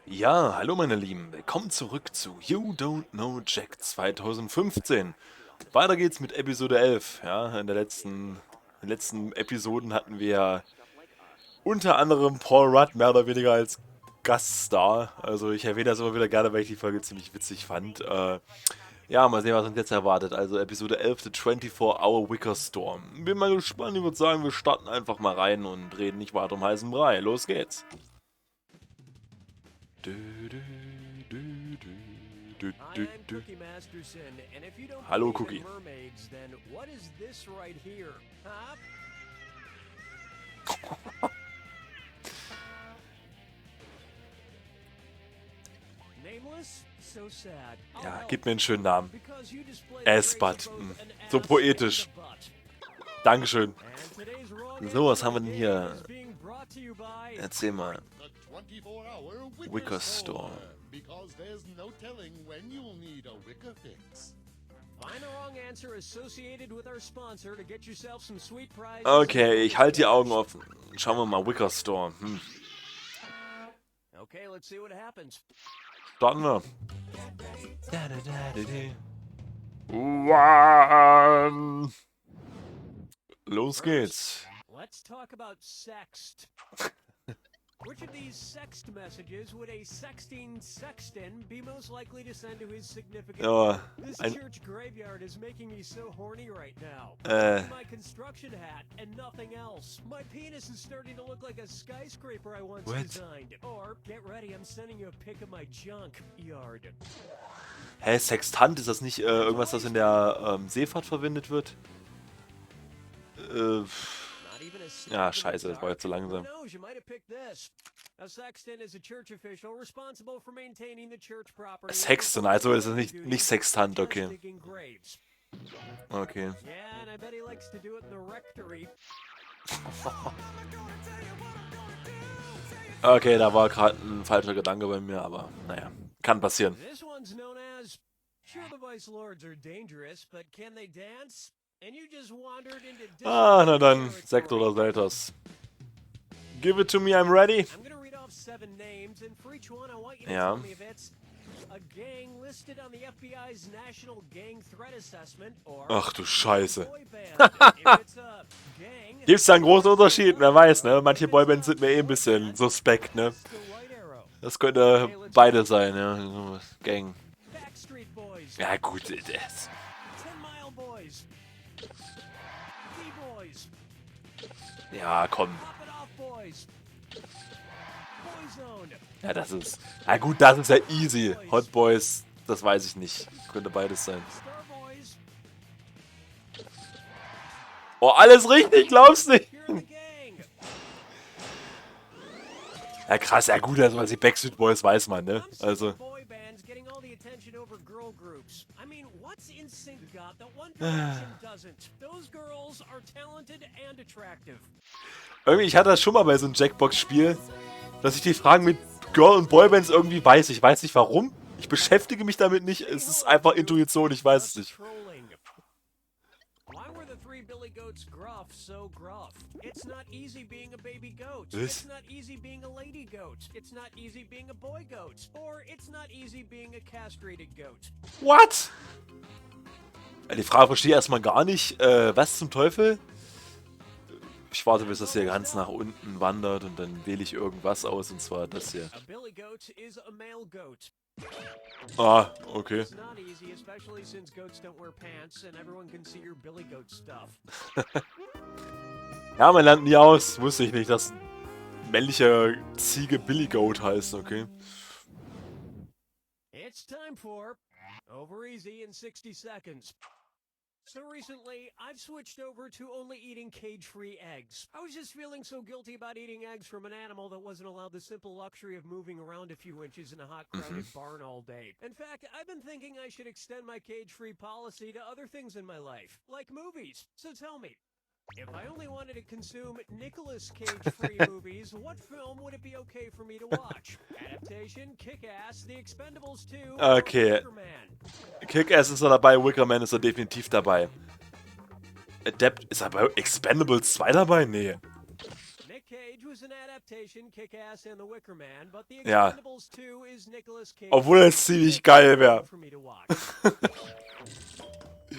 Ja, hallo meine Lieben, willkommen zurück zu You Don't Know Jack 2015. Weiter geht's mit Episode 11. Ja, in den letzten Episoden hatten wir ja unter anderem Paul Rudd mehr oder weniger als Gaststar. Also ich erwähne das immer wieder gerne, weil ich die Folge ziemlich witzig fand. Ja, mal sehen, was uns jetzt erwartet. Also Episode 11, The 24-Hour Wicker Storm. Bin mal gespannt, ich würde sagen, wir starten einfach mal rein und reden nicht weiter um heißen Brei. Los geht's. Du, du, du, du, Hi, du, I'm du. Cookie Masterson, and if you don't Hallo believe Cookie. in mermaids, then what is this right here? Huh? Nameless? So sad. I'll Ja, help. gib mir einen schönen Namen. Because you display the traits Ass-Butt. of both an So ass poetisch. and a butt. Dankeschön. And today's wrong So, was answer haben wir of denn the day hier? is being brought to you by Erzähl mal. The 24-hour Wicker Wicker Store. Store. Because there's no telling when you'll need a Wicker fix. Find a wrong answer associated with our sponsor to get yourself some sweet prizes. Okay, ich halte die Augen offen. Schauen wir mal, Wicker Store. Okay, let's see what happens. Starten wir. One. Los geht's. Let's talk about sext. Which of these sext messages would a sexting sexton be most likely to send to his significant Ja, other? This ein, church graveyard is making me so horny right now. My construction hat and nothing else. My penis is starting to look like a skyscraper I once What? designed. Or, get ready, I'm sending you a pic of my junk yard. hä, Sextant, ist das nicht irgendwas, das in der Seefahrt verwendet wird? Not even a snap Ja, in the scheiße, das war dark. jetzt zu langsam. Who knows, you might have picked this. A sexton is a church official responsible for maintaining the church property. and Sexton, performing also ist es duties nicht Sextant, such as okay. digging graves. Okay. Yeah, and I bet he likes to do it in the rectory. Okay, da war gerade ein falscher Gedanke bei mir, aber naja, kann passieren. This one's known as, sure the Vice Lords are dangerous, but can they dance? And you just wandered into Ah, na dann, territory. Sekt oder Selters. Give it to me, I'm ready. I'm gonna read off 7 names, and for each one, I want you to Ja. tell me if it's a gang listed on the FBI's National Gang Threat Assessment or Ach du Scheiße. boy band. If it's a gang, Gibt's da einen großen Unterschied? Wer weiß, ne? Manche Boybands sind mir eh ein bisschen suspekt, ne? it's the White Arrow. Das könnte beide sein, ja. Gang. Backstreet Boys. Ja gut, 10 Mile Boys. D-Boys. ja komm. Pop It Off Boys. Boyzone. Ja, das ist. Ja gut, das ist ja easy. Hot Boys, das weiß ich nicht. Könnte beides sein. Star Boys. Oh, alles richtig, glaubst nicht? You're in the gang. Ja krass, ja gut, also was die Backstreet Boys weiß man, ne? I'm sick Also. of boy bands getting all the attention over girl groups. I mean, what's NSYNC got that One Direction doesn't? Those girls are talented and attractive. Irgendwie, ich hatte das schon mal bei so einem Jackbox-Spiel, dass ich die Fragen mit Girl- und Boybands irgendwie weiß. Ich weiß nicht warum. Ich beschäftige mich damit nicht. Es ist einfach Intuition, ich weiß es nicht. Trolling. Why were the 3 Billy Goats gruff so gruff? It's not easy being a baby goat. Was? It's not easy being a lady goat. It's not easy being a boy goat. Or it's not easy being a castrated goat. What? Ja, die Frage verstehe ich erstmal gar nicht. Was zum Teufel? Ich warte, bis das hier ganz nach unten wandert und dann wähle ich irgendwas aus, und zwar das hier. A billy goat is a male goat. Ah, okay. It's not easy, especially since goats don't wear pants and everyone can see your billy goat stuff. Ja, man lernt nie aus. Wusste ich nicht, dass männlicher Ziege Billy Goat heißt, okay. It's time for Over Easy in 60 Seconds. So recently, I've switched over to only eating cage-free eggs. I was just feeling so guilty about eating eggs from an animal that wasn't allowed the simple luxury of moving around a few inches in a hot, crowded barn all day. In fact, I've been thinking I should extend my cage-free policy to other things in my life, like movies. So tell me, if I only wanted to consume Nicolas Cage-free movies, what film would it be okay for me to watch? Adaptation, Kick-Ass, The Expendables 2, or Okay. Superman? Kick-Ass ist er dabei, Wickerman ist er definitiv dabei. Adept, ist er bei Expendables 2 dabei? Nee. Nick Ja. Obwohl es ziemlich geil wäre.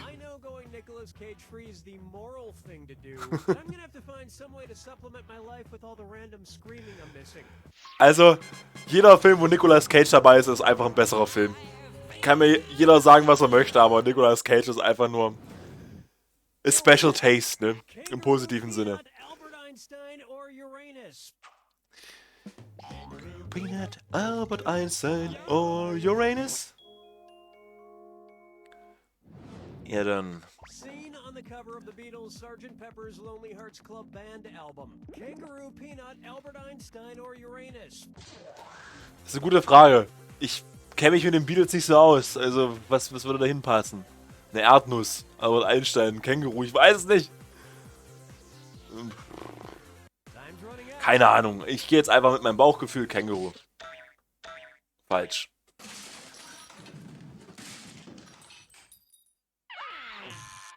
I know going Nicolas Cage free is the moral thing to do, but I'm gonna have to find some way to supplement my life with all the random screaming I'm missing. Also, jeder Film, wo Nicolas Cage dabei ist, ist einfach ein besserer Film. Kann mir jeder sagen, was er möchte, aber Nicolas Cage ist einfach nur a special taste, ne? Im positiven Sinne. Albert Einstein or Uranus? Peanut, Albert Einstein or Uranus? Ja, dann. Seen on the cover of the Beatles' Sgt. Pepper's Lonely Hearts Club Band album. Kangaroo, Peanut, Albert Einstein or Uranus? Das ist eine gute Frage. Ich kenne mich mit den Beatles nicht so aus. Also, was würde da hinpassen? Eine Erdnuss, Albert Einstein, ein Känguru, ich weiß es nicht. Keine Ahnung. Ich gehe jetzt einfach mit meinem Bauchgefühl Känguru. Falsch.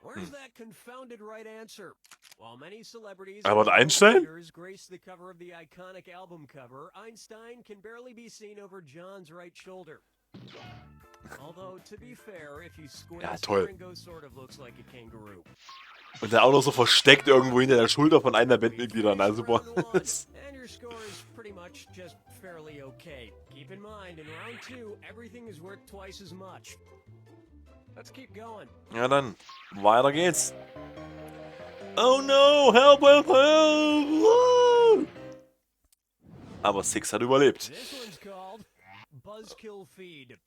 Where's that confounded right answer? While many celebrities Albert Einstein? grace the cover of the iconic album cover, Einstein can barely be seen over John's right shoulder. Although, to be fair, if you squint, Ja, toll. Ringo sort of looks like a kangaroo. Und dann auch noch so versteckt irgendwo hinter der Schulter von einer der Bandmitglieder. Na super. And your score is pretty much just fairly okay. Keep in mind, in round 2, everything is worth twice as much. Let's keep going. Ja dann, weiter geht's. Oh no, help, help, help! Aber Six hat überlebt. This one's called Buzzkill Feed.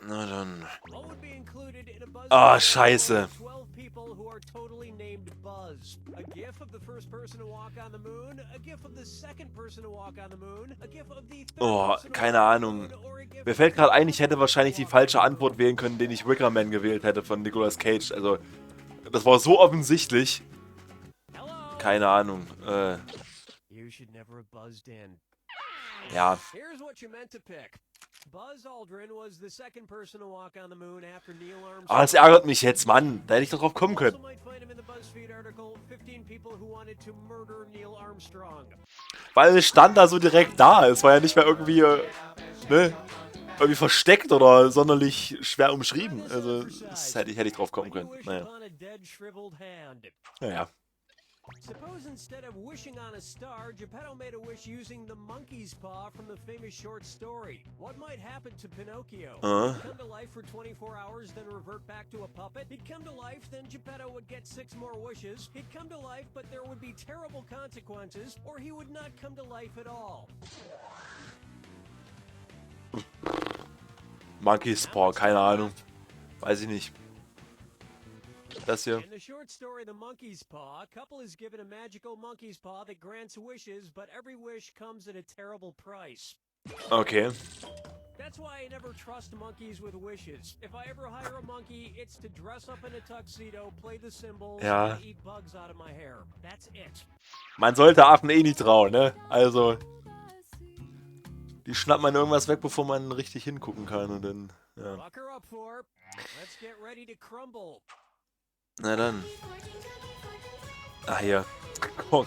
Na dann. What would be included in a Buzzkill Ah, feed scheiße. of 12 people who are totally named Buzz? A gif of the first person to walk on the moon, a gif of the second person to walk on the moon, a gif of the third Oh, person to keine walk on the Ahnung. moon, or a gif Mir of fällt the gerade ein, third ich hätte person wahrscheinlich to die walk falsche on the Antwort wählen können, den ich Wickerman gewählt hätte von Nicolas Cage. Also, das war so offensichtlich. moon. Hello? Keine Ahnung. You should never have buzzed in. Ja. Here's what you meant to pick. Buzz Aldrin was the second person to walk on the moon after Neil Armstrong. Ah, das ärgert mich jetzt, Mann. Da hätte ich doch drauf kommen Also können. might find him in the BuzzFeed article 15 people who wanted to murder Neil Armstrong. Weil es stand da so direkt da. Es war ja nicht mehr irgendwie, ne, irgendwie versteckt oder sonderlich schwer umschrieben. Also, das hätte ich drauf kommen können. Naja. Naja. Suppose instead of wishing on a star, Geppetto made a wish using the monkey's paw from the famous short story. What might happen to Pinocchio? He'd come to life for 24 hours, then revert back to a puppet. He'd come to life, then Geppetto would get 6 more wishes. He'd come to life, but there would be terrible consequences, or he would not come to life at all. Monkey's Paw, keine Ahnung. Weiß ich nicht. Das hier. In the short story The Monkey's Paw, a couple is given a magical monkey's paw that grants wishes, but every wish comes at a terrible price. Okay. That's why I never trust monkeys with wishes. If I ever hire a monkey, it's to dress up in a tuxedo, play the cymbals, Ja. and eat bugs out of my hair. That's it. Man sollte Affen eh nicht trauen, ne? Also, die schnappt man irgendwas weg, bevor man richtig hingucken kann und dann, ja. Buck her up for. Let's get ready to crumble. Na dann. Ah, hier. Guck.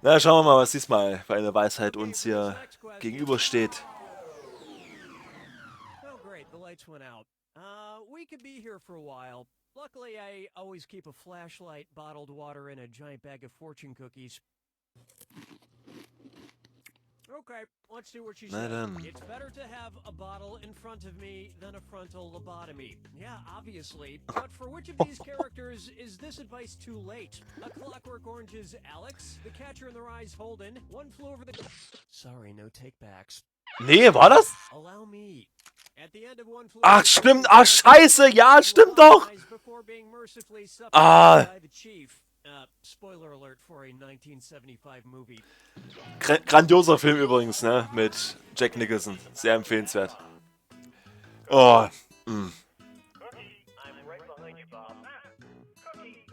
Na, schauen wir mal, was diesmal für eine Weisheit uns hier gegenübersteht. Oh, great. The lights went out. We could be here for a while. Luckily, I always keep a flashlight, bottled water, and a giant bag of fortune cookies. Okay, let's do what she Na said. dann. It's better to have a bottle in front of me than a frontal lobotomy. Yeah, obviously. But for which of these characters is this advice too late? A Clockwork Orange's Alex, The Catcher in the Rye's Holden, One Flew Over the... Sorry, no takebacks. Nee, war das? Allow me. At the end of One Flew Ach, stimmt. Ach, scheiße. Ja, stimmt doch. Before being mercifully Ah. by the chief. Spoiler alert for a 1975 movie. Grandioser Film übrigens, ne? Mit Jack Nicholson. Sehr empfehlenswert. Oh. Mm. Cookie, I'm right behind you, Bob. Cookie,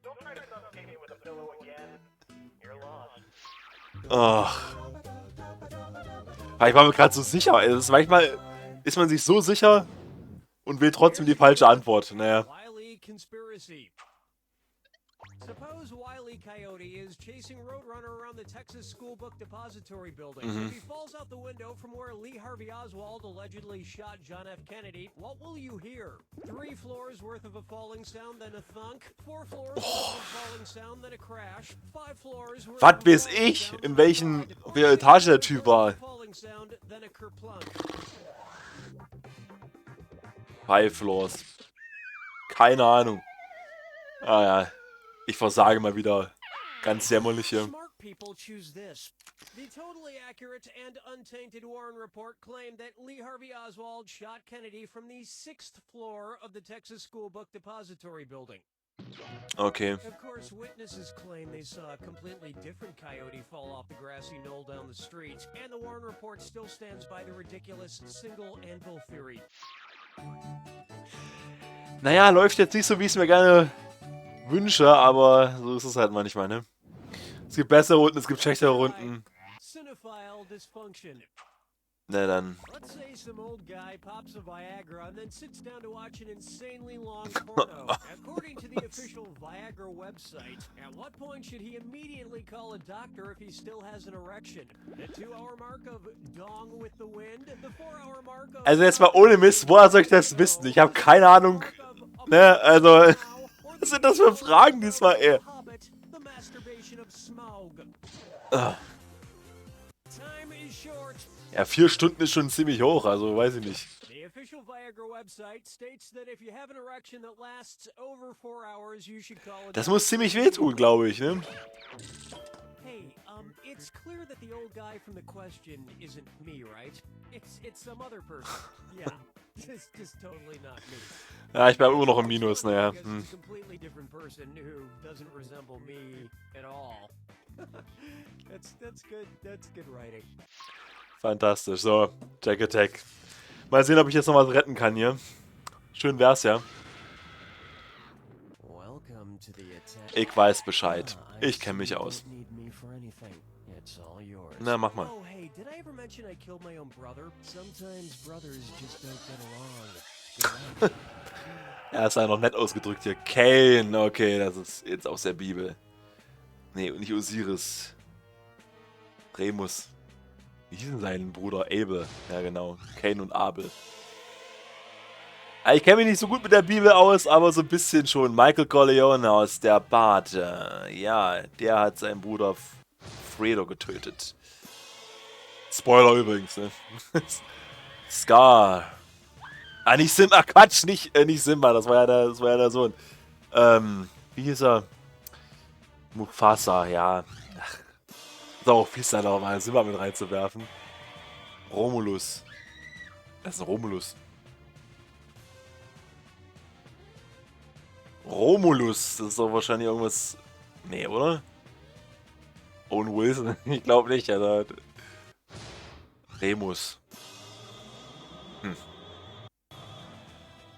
don't try to suffocate me with a pillow again. You're lost. Oh. Ich war mir gerade so sicher. Manchmal ist man sich so sicher und will trotzdem die falsche Antwort. Naja. Wily conspiracy. Suppose Wile E. Coyote is chasing Roadrunner around the Texas School Book Depository building. If he falls out the window from where Lee Harvey Oswald allegedly shot John F. Kennedy, what will you hear? 3 floors worth of a falling sound, then a thunk. 4 floors worth of a falling sound, then a crash. 5 floors worth Was of a weiß falling ich, sound, in then a welchen thud. auf welcher Etage der Typ war. Falling sound, then a kerplunk. 5 Floors. Keine Ahnung. Ah ja, ich versage mal wieder. Ganz jämmerlich hier. Smart people choose this. The totally accurate and untainted Warren report claimed that Lee Harvey Oswald shot Kennedy from the 6th floor of the Texas School Book Depository building. Okay. Of course, witnesses claim they saw a completely different coyote fall off the grassy knoll down the street, and the Warren report still stands by the ridiculous single anvil theory. Naja, läuft jetzt nicht so, wie ich es mir gerne wünsche, aber so ist es halt manchmal, ne? Es gibt bessere Runden, es gibt schlechtere Runden. Cinephile dysfunction. Na dann. Let's say some old guy pops a Viagra and then sits down to watch an insanely long porno. According to the official Viagra website, at what point should he immediately call a doctor if he still has an erection? The 2-hour mark of dong with the wind? The 4-hour mark of... Also jetzt mal ohne Mist, woher soll ich das wissen? Ich habe keine Ahnung. Ne, also, was sind das für Fragen diesmal, ey? The masturbation of Smaug. Ah. Time is short. Ja, 4 Stunden ist schon ziemlich hoch, also weiß ich nicht. The official Viagra website states that if you have an erection that lasts over 4 hours, you should call a Das muss ziemlich wehtun, glaube ich, ne? Hey, it's clear that the old guy from the question isn't me, right? It's some other person. Yeah, just totally not me. Ja, ich bleibe immer noch im Minus, naja. Because it's a completely different person who doesn't resemble me at all. That's good. That's good writing. Fantastisch. So, Jack Attack. Mal sehen, ob ich jetzt noch was retten kann hier. Schön wär's ja. Welcome to the attack. Ich weiß Bescheid. Ich kenne mich aus. Need me for anything. It's all yours. Na, mach mal. Oh, hey, did I ever mention I killed my own brother? Sometimes brothers just don't get along. Er ist ja noch nett ausgedrückt hier. Cain, okay, das ist jetzt aus der Bibel. Nee, und nicht Osiris. Remus. Wie hieß denn sein Bruder? Abel. Ja, genau. Cain und Abel. Ich kenne mich nicht so gut mit der Bibel aus, aber so ein bisschen schon. Michael Corleone aus der Bade. Ja, der hat seinen Bruder Fredo getötet. Spoiler übrigens, ne? Scar. Ah, nicht Simba. Quatsch, nicht Simba. Das war ja der Sohn. Wie hieß er? Mufasa, ja. Ach, ist auch fies, da noch mal Simba mit reinzuwerfen. Romulus. Das ist ein Romulus. Romulus. Das ist doch wahrscheinlich irgendwas... Nee, oder? Owen Wilson? Ich glaube nicht, Alter. Remus.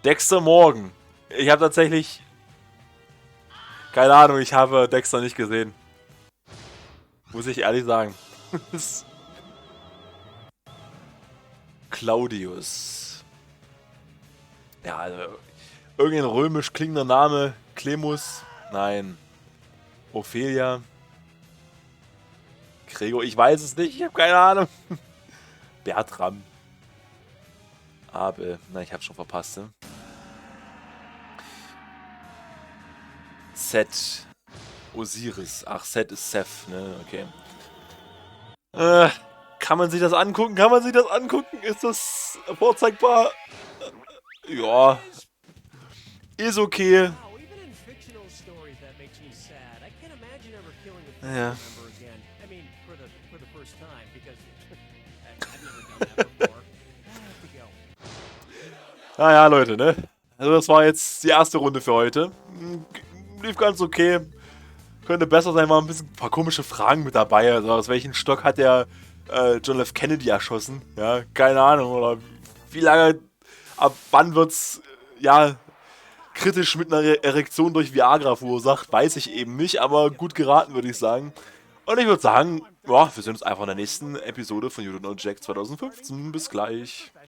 Dexter Morgan. Ich habe tatsächlich... Keine Ahnung, ich habe Dexter nicht gesehen. Muss ich ehrlich sagen. Claudius. Ja, also... Irgendein römisch klingender Name. Clemus. Nein. Ophelia. Gregor, ich weiß es nicht. Ich habe keine Ahnung. Bertram. Abel. Na, ich habe schon verpasst, ne? Set. Osiris. Ach, Set ist Seth, ne? Okay. Kann man sich das angucken? Kann man sich das angucken? Ist das vorzeigbar? Ja. Ist okay. Wow, even in fictional stories that makes me sad. I can't imagine ever killing a family Ja. member again. I mean, for the first time, because I've never done that before. I have to go. Naja, Leute, ne? Also das war jetzt die erste Runde für heute. Lief ganz okay. Könnte besser sein, war ein paar komische Fragen mit dabei. Also aus welchem Stock hat der John F. Kennedy erschossen? Ja, keine Ahnung. Oder wie lange, ab wann wird's, ja, kritisch mit einer Erektion durch Viagra verursacht? Weiß ich eben nicht, aber gut geraten, würde ich sagen. Und ich würde sagen, ja, wir sehen uns einfach in der nächsten Episode von You Don't Know Jack 2015. Bis gleich.